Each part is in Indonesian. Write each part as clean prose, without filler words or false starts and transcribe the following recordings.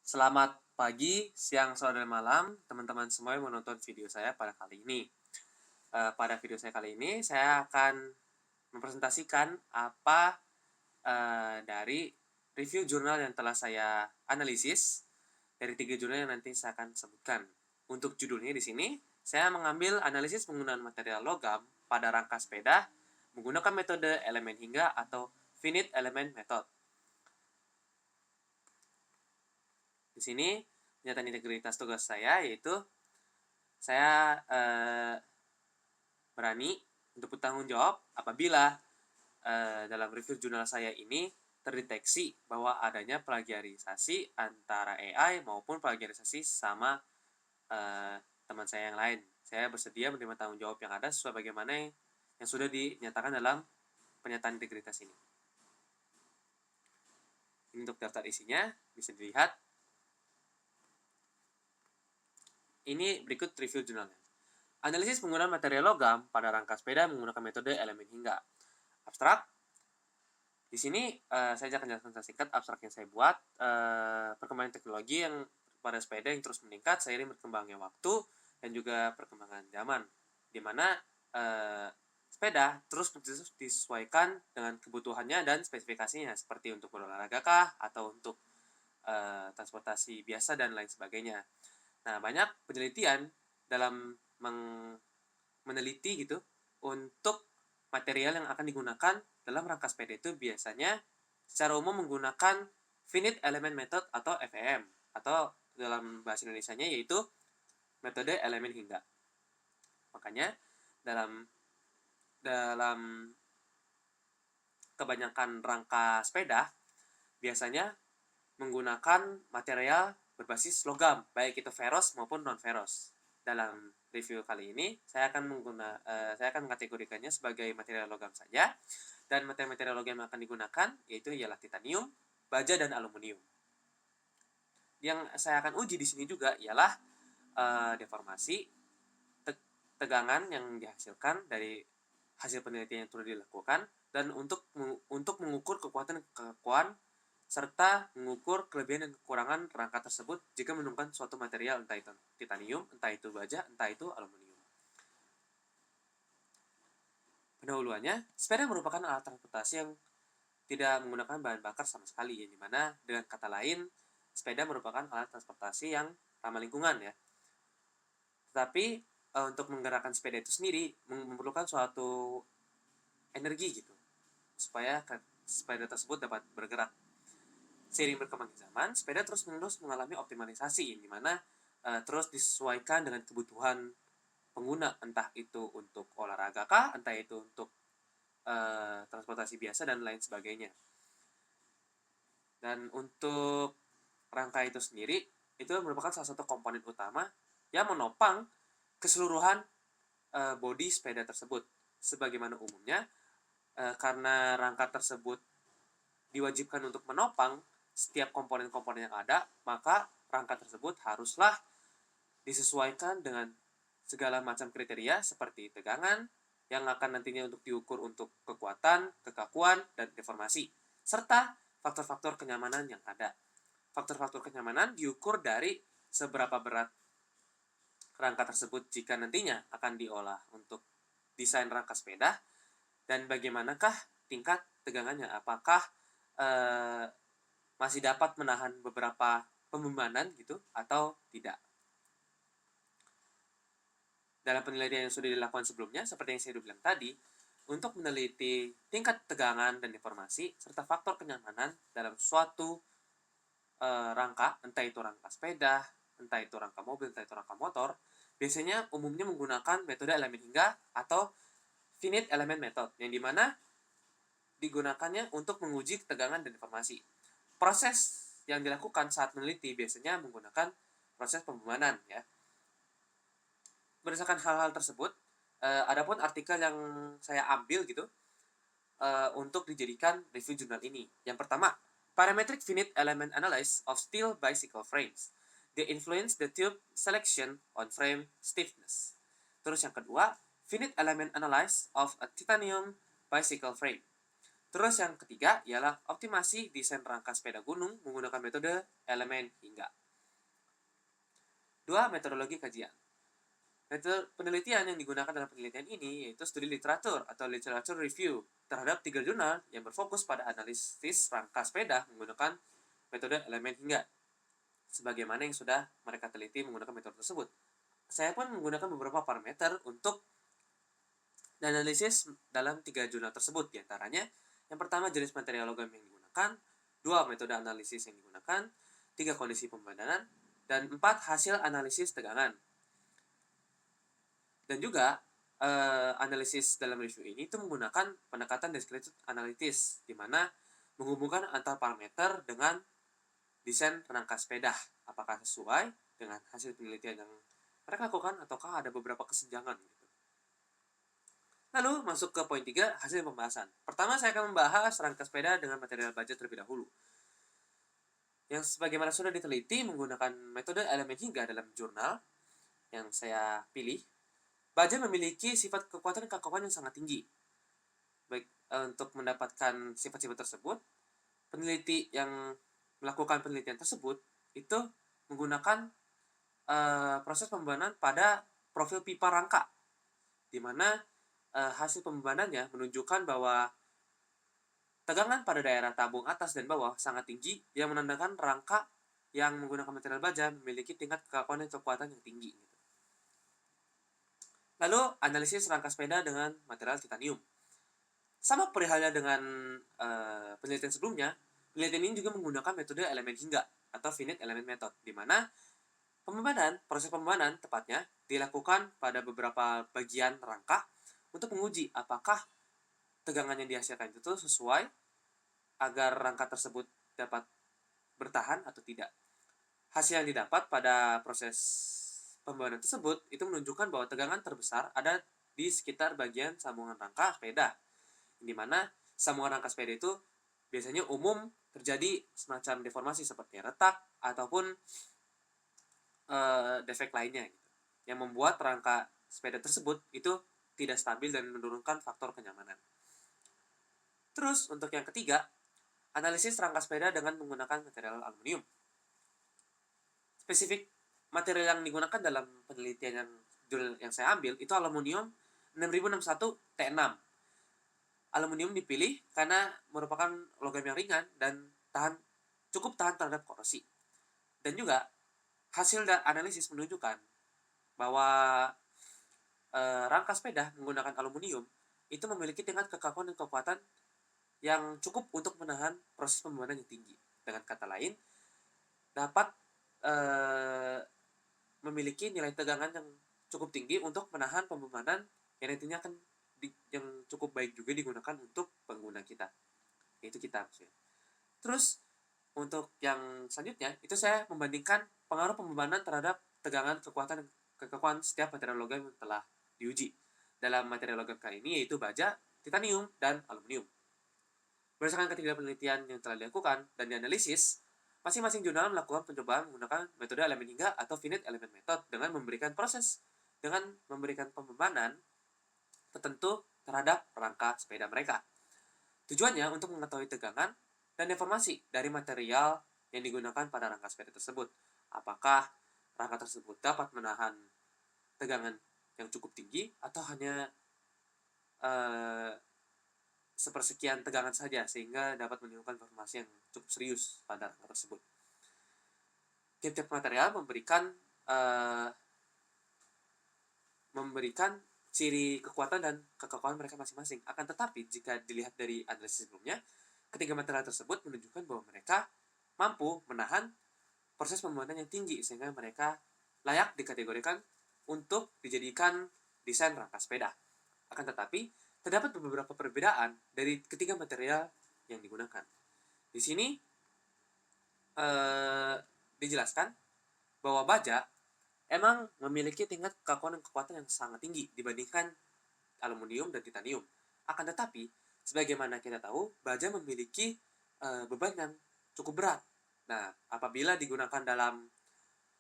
Selamat pagi, siang, sore, dan malam, teman-teman semua yang menonton video saya pada kali ini. Pada video saya kali ini, saya akan mempresentasikan apa dari review jurnal yang telah saya analisis dari 3 jurnal yang nanti saya akan sebutkan. Untuk judulnya di sini, saya mengambil analisis penggunaan material logam pada rangka sepeda menggunakan metode elemen hingga atau finite element method. Di sini pernyataan integritas tugas saya yaitu saya berani untuk bertanggung jawab apabila dalam review jurnal saya ini terdeteksi bahwa adanya plagiarisasi antara AI maupun plagiarisasi sama teman saya yang lain. Saya bersedia menerima tanggung jawab yang ada sesuai bagaimana yang sudah dinyatakan dalam pernyataan integritas ini. Ini untuk daftar isinya, bisa dilihat. Ini berikut review jurnalnya. Analisis penggunaan material logam pada rangka sepeda menggunakan metode elemen hingga. Abstrak. Di sini saya akan jelaskan secara singkat abstrak yang saya buat. Perkembangan teknologi yang pada sepeda yang terus meningkat seiring berkembangnya waktu dan juga perkembangan zaman, di mana sepeda terus disesuaikan dengan kebutuhannya dan spesifikasinya, seperti untuk berolahraga kah atau untuk transportasi biasa dan lain sebagainya. Nah, banyak penelitian dalam meneliti gitu untuk material yang akan digunakan dalam rangka sepeda itu biasanya secara umum menggunakan finite element method atau FEM, atau dalam bahasa Indonesianya yaitu metode elemen hingga. Makanya dalam kebanyakan rangka sepeda biasanya menggunakan material berbasis logam, baik itu ferrous maupun non ferrous. Dalam review kali ini saya akan mengkategorikannya sebagai material logam saja, dan material logam yang akan digunakan yaitu ialah titanium, baja, dan aluminium. Yang saya akan uji di sini juga ialah deformasi, tegangan yang dihasilkan dari hasil penelitian yang sudah dilakukan, dan untuk mengukur kekuatan serta mengukur kelebihan dan kekurangan rangka tersebut jika menemukan suatu material, entah itu titanium, entah itu baja, entah itu aluminium. Pendahuluannya, sepeda merupakan alat transportasi yang tidak menggunakan bahan bakar sama sekali, yang dimana dengan kata lain, sepeda merupakan alat transportasi yang ramah lingkungan ya. Tetapi untuk menggerakkan sepeda itu sendiri memerlukan suatu energi gitu, supaya sepeda tersebut dapat bergerak. Seiring berkembangnya zaman, sepeda terus-menerus mengalami optimalisasi, yang dimana terus disesuaikan dengan kebutuhan pengguna, entah itu untuk olahraga kah, entah itu untuk transportasi biasa, dan lain sebagainya. Dan untuk rangka itu sendiri, itu merupakan salah satu komponen utama yang menopang keseluruhan bodi sepeda tersebut. Sebagaimana umumnya, karena rangka tersebut diwajibkan untuk menopang setiap komponen-komponen yang ada, maka rangka tersebut haruslah disesuaikan dengan segala macam kriteria seperti tegangan yang akan nantinya untuk diukur untuk kekuatan, kekakuan, dan deformasi, serta faktor-faktor kenyamanan yang ada. Faktor-faktor kenyamanan diukur dari seberapa berat rangka tersebut jika nantinya akan diolah untuk desain rangka sepeda, dan bagaimanakah tingkat tegangannya, apakah masih dapat menahan beberapa pembebanan gitu atau tidak. Dalam penelitian yang sudah dilakukan sebelumnya, seperti yang saya sudah bilang tadi, untuk meneliti tingkat tegangan dan deformasi serta faktor kenyamanan dalam suatu rangka, entah itu rangka sepeda, entah itu rangka mobil, entah itu rangka motor, biasanya umumnya menggunakan metode elemen hingga atau finite element method, yang dimana digunakannya untuk menguji ketegangan dan deformasi. Proses yang dilakukan saat meneliti biasanya menggunakan proses pembebanan ya. Berdasarkan hal-hal tersebut, adapun artikel yang saya ambil gitu untuk dijadikan review jurnal ini. Yang pertama, Parametric Finite Element Analysis of Steel Bicycle Frames. They influence the tube selection on frame stiffness. Terus yang kedua, Finite Element Analysis of a Titanium Bicycle Frame. Terus yang ketiga ialah optimasi desain rangka sepeda gunung menggunakan metode elemen hingga. 2. Metodologi kajian. Metode penelitian yang digunakan dalam penelitian ini yaitu studi literatur atau literature review terhadap 3 jurnal yang berfokus pada analisis rangka sepeda menggunakan metode elemen hingga. Sebagaimana yang sudah mereka teliti menggunakan metode tersebut. Saya pun menggunakan beberapa parameter untuk analisis dalam 3 jurnal tersebut. Di antaranya, yang pertama jenis material logam yang digunakan, 2 metode analisis yang digunakan, 3 kondisi pembandaan, dan 4 hasil analisis tegangan. Dan juga analisis dalam review ini itu menggunakan pendekatan descriptive analysis, di mana menghubungkan antar parameter dengan desain rangka sepeda. Apakah sesuai dengan hasil penelitian yang mereka lakukan ataukah ada beberapa kesenjangan gitu. Lalu masuk ke poin 3, hasil pembahasan. Pertama saya akan membahas rangka sepeda dengan material baja terlebih dahulu. Yang sebagaimana sudah diteliti menggunakan metode elemen hingga dalam jurnal yang saya pilih, baja memiliki sifat kekuatan dan kekakuan yang sangat tinggi. Baik, untuk mendapatkan sifat-sifat tersebut, peneliti yang melakukan penelitian tersebut itu menggunakan proses pembebanan pada profil pipa rangka, di mana hasil pembebanannya menunjukkan bahwa tegangan pada daerah tabung atas dan bawah sangat tinggi, yang menandakan rangka yang menggunakan material baja memiliki tingkat kekakuan dan kekuatan yang tinggi. Lalu, analisis rangka sepeda dengan material titanium. Sama perihalnya dengan penelitian sebelumnya, penelitian ini juga menggunakan metode elemen hingga atau finite element method, di mana proses pembebanan tepatnya dilakukan pada beberapa bagian rangka untuk menguji apakah tegangan yang dihasilkan itu sesuai agar rangka tersebut dapat bertahan atau tidak. Hasil yang didapat pada proses pembebanan tersebut itu menunjukkan bahwa tegangan terbesar ada di sekitar bagian sambungan rangka sepeda, di mana sambungan rangka sepeda itu biasanya umum terjadi semacam deformasi seperti retak ataupun defek lainnya gitu, yang membuat rangka sepeda tersebut itu tidak stabil dan menurunkan faktor kenyamanan. Terus untuk yang ketiga, analisis rangka sepeda dengan menggunakan material aluminium. Spesifik material yang digunakan dalam penelitian yang saya ambil itu aluminium 6061 T6. Aluminium dipilih karena merupakan logam yang ringan dan cukup tahan terhadap korosi. Dan juga hasil analisis menunjukkan bahwa rangka sepeda menggunakan aluminium itu memiliki tingkat kekakuan dan kekuatan yang cukup untuk menahan proses pembebanan yang tinggi. Dengan kata lain, dapat memiliki nilai tegangan yang cukup tinggi untuk menahan pembebanan yang nantinya akan yang cukup baik juga digunakan untuk pengguna kita, yaitu kita maksudnya. Terus untuk yang selanjutnya itu saya membandingkan pengaruh pembebanan terhadap tegangan, kekuatan, kekakuan setiap material logam yang telah diuji. Dalam material logam kali ini yaitu baja, titanium, dan aluminium. Berdasarkan ketiga penelitian yang telah dilakukan dan dianalisis, masing-masing jurnal melakukan pencobaan menggunakan metode elemen hingga atau finite element method dengan memberikan pembebanan tertentu terhadap rangka sepeda mereka. Tujuannya untuk mengetahui tegangan dan deformasi dari material yang digunakan pada rangka sepeda tersebut. Apakah rangka tersebut dapat menahan tegangan yang cukup tinggi atau hanya sepersekian tegangan saja sehingga dapat menimbulkan deformasi yang cukup serius pada rangka tersebut. Tiap-tiap material memberikan ciri kekuatan dan kekakuan mereka masing-masing. Akan tetapi jika dilihat dari analisis sebelumnya, ketiga material tersebut menunjukkan bahwa mereka mampu menahan proses pembebanan yang tinggi sehingga mereka layak dikategorikan untuk dijadikan desain rangka sepeda. Akan tetapi terdapat beberapa perbedaan dari ketiga material yang digunakan. Di sini dijelaskan bahwa baja emang memiliki tingkat kekakuan dan kekuatan yang sangat tinggi dibandingkan aluminium dan titanium. Akan tetapi, sebagaimana kita tahu, baja memiliki beban yang cukup berat. Nah, apabila digunakan dalam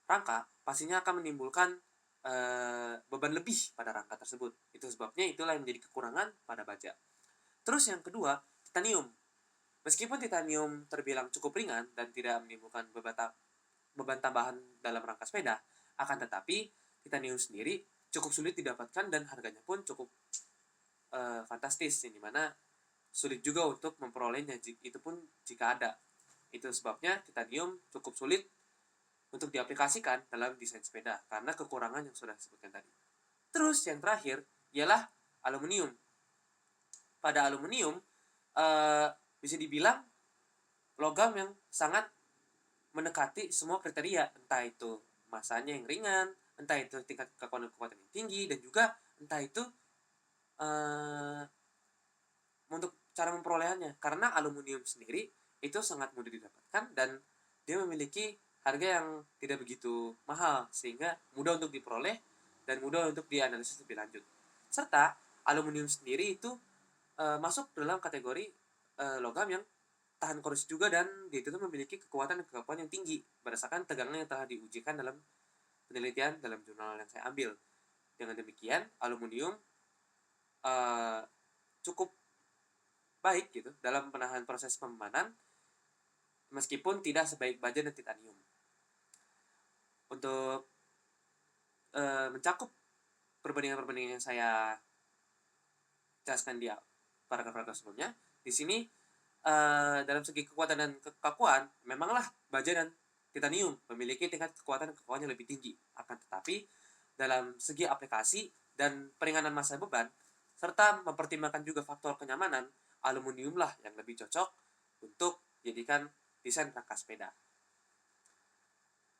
rangka, pastinya akan menimbulkan beban lebih pada rangka tersebut. Itu sebabnya itulah yang menjadi kekurangan pada baja. Terus yang kedua, titanium. Meskipun titanium terbilang cukup ringan dan tidak menimbulkan beban tambahan dalam rangka sepeda, akan tetapi titanium sendiri cukup sulit didapatkan dan harganya pun cukup fantastis, yang dimana sulit juga untuk memperolehnya, itu pun jika ada. Itu sebabnya titanium cukup sulit untuk diaplikasikan dalam desain sepeda karena kekurangan yang sudah disebutkan tadi. Terus yang terakhir ialah aluminium. Pada aluminium bisa dibilang logam yang sangat mendekati semua kriteria, entah itu masanya yang ringan, entah itu tingkat kekuatan yang tinggi, dan juga entah itu untuk cara memperolehannya. Karena aluminium sendiri itu sangat mudah didapatkan dan dia memiliki harga yang tidak begitu mahal, sehingga mudah untuk diperoleh dan mudah untuk dianalisis lebih lanjut. Serta aluminium sendiri itu masuk dalam kategori logam yang tahan korosif juga, dan dia itu memiliki kekuatan dan kekuatan yang tinggi berdasarkan tegangan yang telah diujikan dalam penelitian dalam jurnal yang saya ambil. Dengan demikian, aluminium cukup baik gitu dalam menahan proses pembebanan meskipun tidak sebaik baja dan titanium. Untuk mencakup perbandingan-perbandingan yang saya jelaskan di paragraf sebelumnya, di sini dalam segi kekuatan dan kekakuan, memanglah baja dan titanium memiliki tingkat kekuatan dan kekakuan yang lebih tinggi. Akan tetapi, dalam segi aplikasi dan peringanan massa beban, serta mempertimbangkan juga faktor kenyamanan, aluminiumlah yang lebih cocok untuk dijadikan desain rangka sepeda.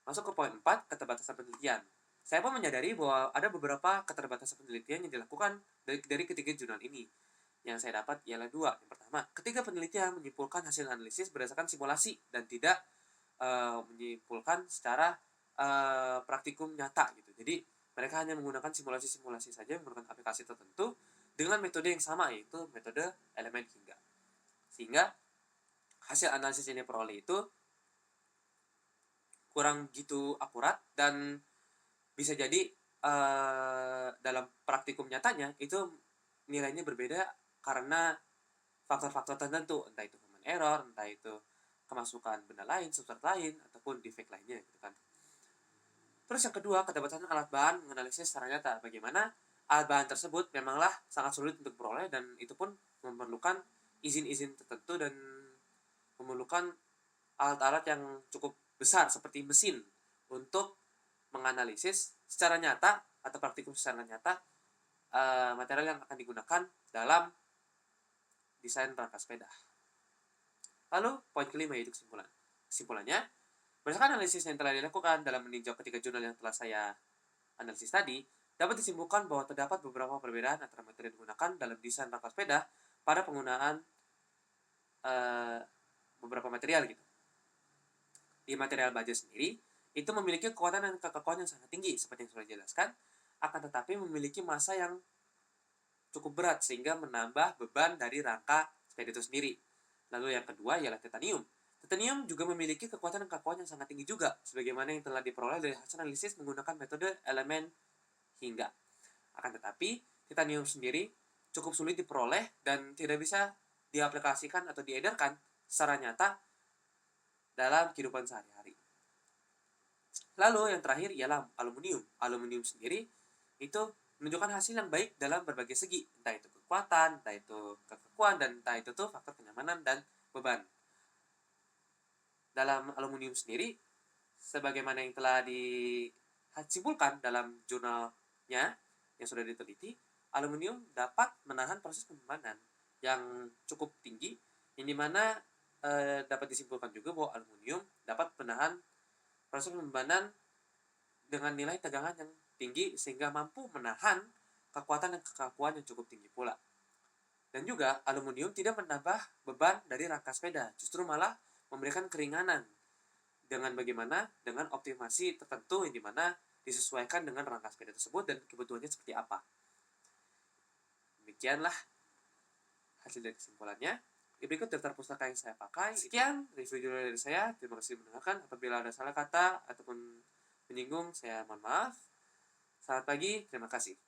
Masuk ke poin 4, keterbatasan penelitian. Saya pun menyadari bahwa ada beberapa keterbatasan penelitian yang dilakukan dari ketiga jurnal ini. Yang saya dapat ialah 2. Yang pertama, ketiga penelitian menyimpulkan hasil analisis berdasarkan simulasi dan tidak menyimpulkan secara praktikum nyata gitu. Jadi mereka hanya menggunakan simulasi-simulasi saja, menggunakan aplikasi tertentu dengan metode yang sama, yaitu metode elemen hingga. Sehingga hasil analisis yang diperoleh itu kurang gitu akurat dan bisa jadi dalam praktikum nyatanya itu nilainya berbeda karena faktor-faktor tertentu, entah itu human error, entah itu kemasukan benda lain, substrat lain, ataupun defect lainnya gitu kan. Terus yang kedua, keterbatasan alat bahan menganalisis secara nyata. Bagaimana alat bahan tersebut memanglah sangat sulit untuk diperoleh, dan itu pun memerlukan izin-izin tertentu dan memerlukan alat-alat yang cukup besar seperti mesin untuk menganalisis secara nyata atau praktikum secara nyata material yang akan digunakan dalam desain rangka sepeda. Lalu poin kelima yaitu kesimpulan. Kesimpulannya, berdasarkan analisis yang telah dilakukan dalam meninjau ketiga jurnal yang telah saya analisis tadi, dapat disimpulkan bahwa terdapat beberapa perbedaan antara materi yang digunakan dalam desain rangka sepeda pada penggunaan beberapa material gitu. Di material baja sendiri, itu memiliki kekuatan dan kekakuan yang sangat tinggi seperti yang sudah dijelaskan, akan tetapi memiliki massa yang cukup berat sehingga menambah beban dari rangka sepeda itu sendiri. Lalu yang kedua ialah titanium. Titanium juga memiliki kekuatan dan kekakuan yang sangat tinggi juga, sebagaimana yang telah diperoleh dari hasil analisis menggunakan metode elemen hingga. Akan tetapi, titanium sendiri cukup sulit diperoleh dan tidak bisa diaplikasikan atau diedarkan secara nyata dalam kehidupan sehari-hari. Lalu yang terakhir ialah aluminium. Aluminium sendiri itu menunjukkan hasil yang baik dalam berbagai segi, entah itu kekuatan, entah itu kekakuan, dan entah itu tuh faktor kenyamanan dan beban. Dalam aluminium sendiri, sebagaimana yang telah disimpulkan dalam jurnalnya yang sudah diteliti, aluminium dapat menahan proses pembebanan yang cukup tinggi, yang dimana dapat disimpulkan juga bahwa aluminium dapat menahan proses pembebanan dengan nilai tegangan yang tinggi sehingga mampu menahan kekuatan dan kekakuan yang cukup tinggi pula. Dan juga aluminium tidak menambah beban dari rangka sepeda, justru malah memberikan keringanan dengan bagaimana dengan optimasi tertentu yang dimana disesuaikan dengan rangka sepeda tersebut dan kebutuhannya seperti apa. Demikianlah hasil dari kesimpulannya. Berikut daftar pustaka yang saya pakai. Sekian review jurnal dari saya. Terima kasih mendengarkan. Apabila ada salah kata ataupun menyinggung, saya mohon maaf. Selamat pagi, terima kasih.